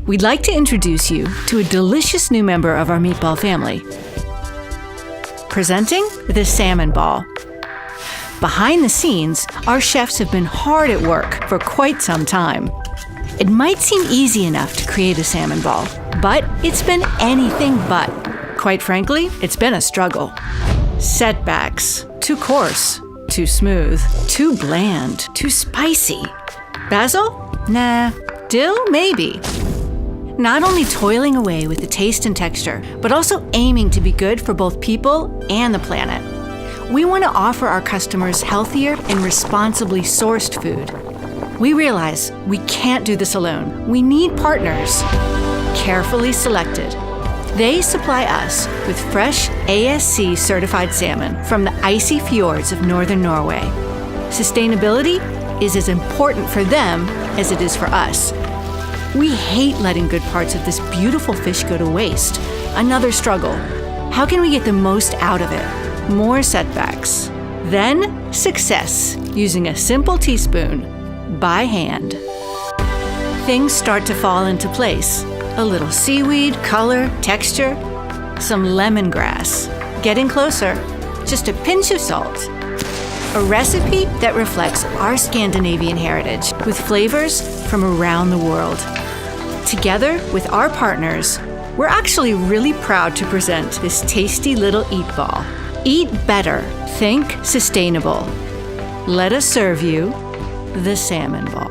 we'd like to introduce you to a delicious new member of our meatball family. Presenting the salmon ball. Behind the scenes, our chefs have been hard at work for quite some time. It might seem easy enough to create a salmon ball, but it's been anything but. Quite frankly, it's been a struggle. Setbacks. Too coarse. Too smooth. Too bland. Too spicy. Basil? Nah. Dill? Maybe. Not only toiling away with the taste and texture, but also aiming to be good for both people and the planet. We want to offer our customers healthier and responsibly sourced food. We realize we can't do this alone. We need partners, carefully selected. They supply us with fresh ASC-certified salmon from the icy fjords of northern Norway. Sustainability is as important for them as it is for us. We hate letting good parts of this beautiful fish go to waste. Another struggle. How can we get the most out of it? More setbacks. Then success, using a simple teaspoon, by hand. Things start to fall into place. A little seaweed, color, texture, some lemongrass. Getting closer, just a pinch of salt. A recipe that reflects our Scandinavian heritage with flavors from around the world. Together with our partners, we're actually really proud to present this tasty little eat ball. Eat better, think sustainable. Let us serve you the salmon ball.